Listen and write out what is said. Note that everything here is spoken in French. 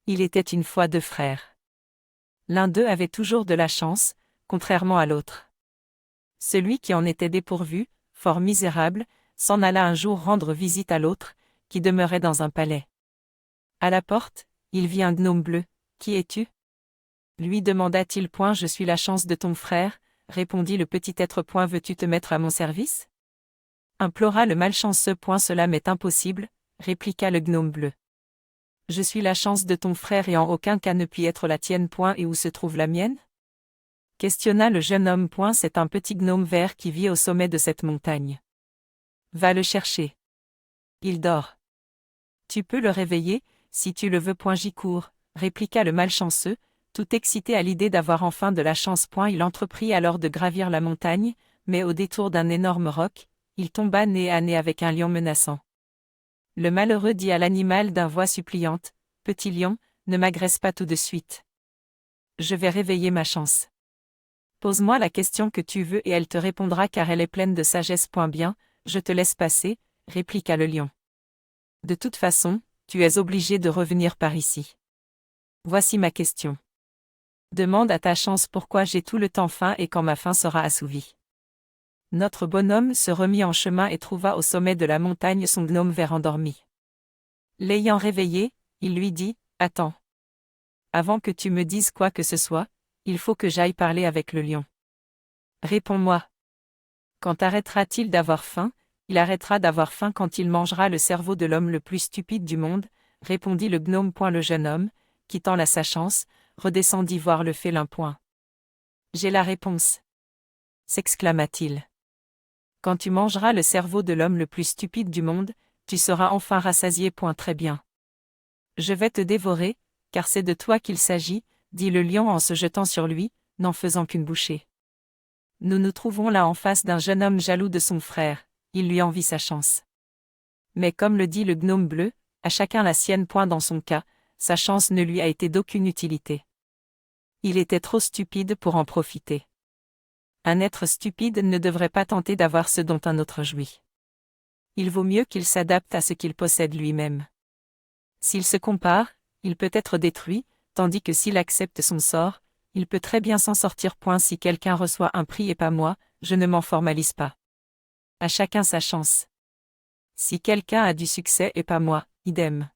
Il était une fois deux frères. L'un d'eux avait toujours de la chance, contrairement à l'autre. Celui qui en était dépourvu, fort misérable, s'en alla un jour rendre visite à l'autre, qui demeurait dans un palais. À la porte, il vit un gnome bleu. « Qui es-tu » lui demanda-t-il. « Je suis la chance de ton frère, » répondit le petit être. « Veux-tu te mettre à mon service » implora le malchanceux. « Cela m'est impossible, » répliqua le gnome bleu. « Je suis la chance de ton frère et en aucun cas ne puis être la tienne. Et où se trouve la mienne » questionna le jeune homme. « C'est un petit gnome vert qui vit au sommet de cette montagne. Va le chercher. Il dort. Tu peux le réveiller, si tu le veux. J'y cours, » répliqua le malchanceux, tout excité à l'idée d'avoir enfin de la chance. Il entreprit alors de gravir la montagne, mais au détour d'un énorme roc, il tomba nez à nez avec un lion menaçant. Le malheureux dit à l'animal d'un voix suppliante, « Petit lion, ne m'agresse pas tout de suite. Je vais réveiller ma chance. Pose-moi la question que tu veux et elle te répondra car elle est pleine de sagesse. Bien, je te laisse passer, » répliqua le lion. « De toute façon, tu es obligé de revenir par ici. Voici ma question. Demande à ta chance pourquoi j'ai tout le temps faim et quand ma faim sera assouvie. » Notre bonhomme se remit en chemin et trouva au sommet de la montagne son gnome vert endormi. L'ayant réveillé, il lui dit, « Attends. Avant que tu me dises quoi que ce soit, il faut que j'aille parler avec le lion. Réponds-moi. Quand arrêtera-t-il d'avoir faim ? » Il arrêtera d'avoir faim quand il mangera le cerveau de l'homme le plus stupide du monde, répondit le gnome. Le jeune homme, quittant la sachance, redescendit voir le félin. J'ai la réponse, s'exclama-t-il. Quand tu mangeras le cerveau de l'homme le plus stupide du monde, tu seras enfin rassasié. Très bien. Je vais te dévorer, car c'est de toi qu'il s'agit, dit le lion en se jetant sur lui, n'en faisant qu'une bouchée. Nous nous trouvons là en face d'un jeune homme jaloux de son frère, il lui envie sa chance. Mais comme le dit le gnome bleu, à chacun la sienne. Dans son cas, sa chance ne lui a été d'aucune utilité. Il était trop stupide pour en profiter. Un être stupide ne devrait pas tenter d'avoir ce dont un autre jouit. Il vaut mieux qu'il s'adapte à ce qu'il possède lui-même. S'il se compare, il peut être détruit, tandis que s'il accepte son sort, il peut très bien s'en sortir. Si quelqu'un reçoit un prix et pas moi, je ne m'en formalise pas. À chacun sa chance. Si quelqu'un a du succès et pas moi, idem.